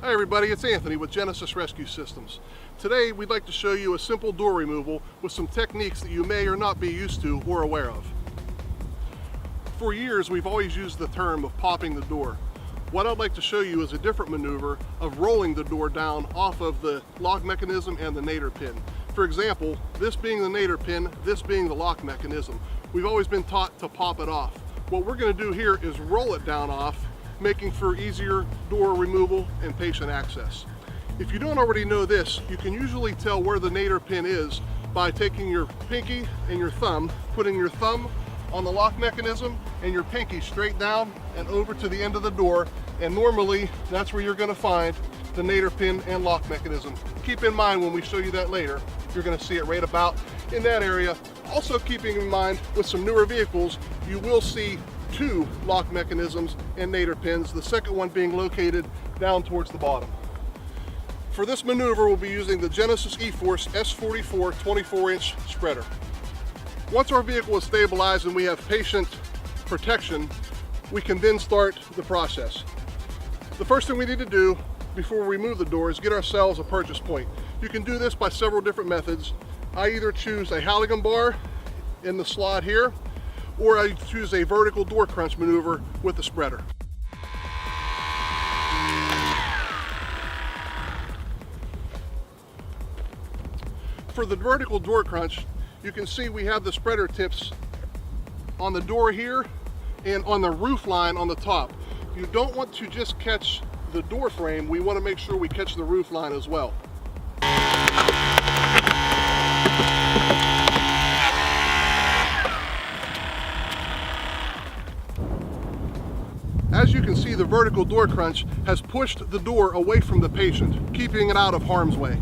Hi everybody, it's Anthony with Genesis Rescue Systems. Today we'd like to show you a simple door removal with some techniques that you may or not be used to or aware of. For years we've always used the term of popping the door. What I'd like to show you is a different maneuver of rolling the door down off of the lock mechanism and the nadir pin. For example, this being the nadir pin, this being the lock mechanism. We've always been taught to pop it off. What we're going to do here is roll it down off, making for easier door removal and patient access. If you don't already know this, you can usually tell where the nadir pin is by taking your pinky and your thumb, putting your thumb on the lock mechanism and your pinky straight down and over to the end of the door, and normally that's where you're going to find the nadir pin and lock mechanism. Keep in mind when we show you that later, you're going to see it right about in that area. Also keeping in mind with some newer vehicles, you will see two lock mechanisms and nadir pins, the second one being located down towards the bottom. For this maneuver, we'll be using the Genesis E-Force S44 24-inch spreader. Once our vehicle is stabilized and we have patient protection, we can then start the process. The first thing we need to do before we remove the door is get ourselves a purchase point. You can do this by several different methods. I either choose a Halligan bar in the slot here, or I choose a vertical door crunch maneuver with the spreader. For the vertical door crunch, you can see we have the spreader tips on the door here and on the roof line on the top. You don't want to just catch the door frame, we want to make sure we catch the roof line as well. As you can see, the vertical door crunch has pushed the door away from the patient, keeping it out of harm's way.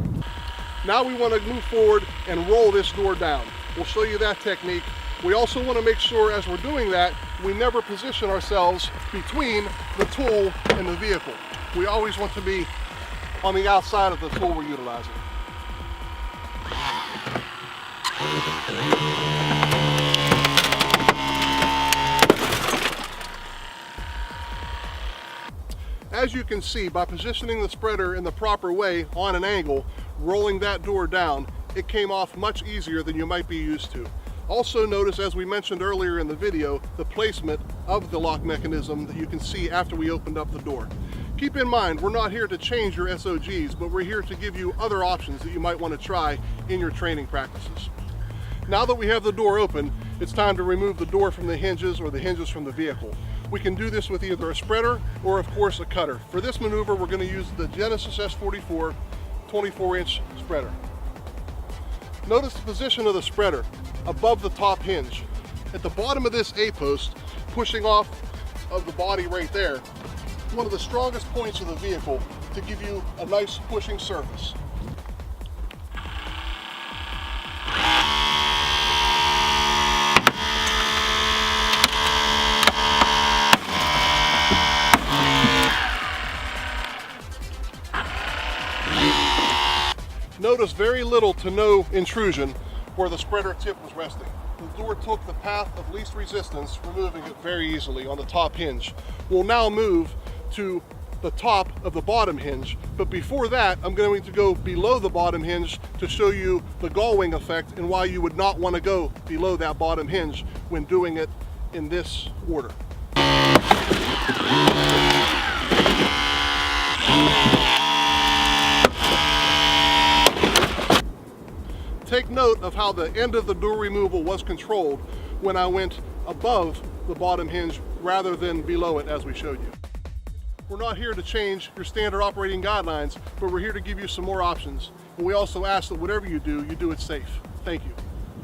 Now we want to move forward and roll this door down. We'll show you that technique. We also want to make sure as we're doing that, we never position ourselves between the tool and the vehicle. We always want to be on the outside of the tool we're utilizing. As you can see, by positioning the spreader in the proper way on an angle, rolling that door down, it came off much easier than you might be used to. Also notice, as we mentioned earlier in the video, the placement of the lock mechanism that you can see after we opened up the door. Keep in mind, we're not here to change your SOGs, but we're here to give you other options that you might want to try in your training practices. Now that we have the door open, it's time to remove the door from the hinges or the hinges from the vehicle. We can do this with either a spreader or of course a cutter. For this maneuver, we're going to use the Genesis S44 24-inch spreader. Notice the position of the spreader above the top hinge. At the bottom of this A-post, pushing off of the body right there, one of the strongest points of the vehicle to give you a nice pushing surface. Notice very little to no intrusion where the spreader tip was resting. The door took the path of least resistance, removing it very easily on the top hinge. We'll now move to the top of the bottom hinge, but before that I'm going to go below the bottom hinge to show you the gull wing effect and why you would not want to go below that bottom hinge when doing it in this order. Take note of how the end of the door removal was controlled when I went above the bottom hinge rather than below it as we showed you. We're not here to change your standard operating guidelines, but we're here to give you some more options. And we also ask that whatever you do it safe. Thank you.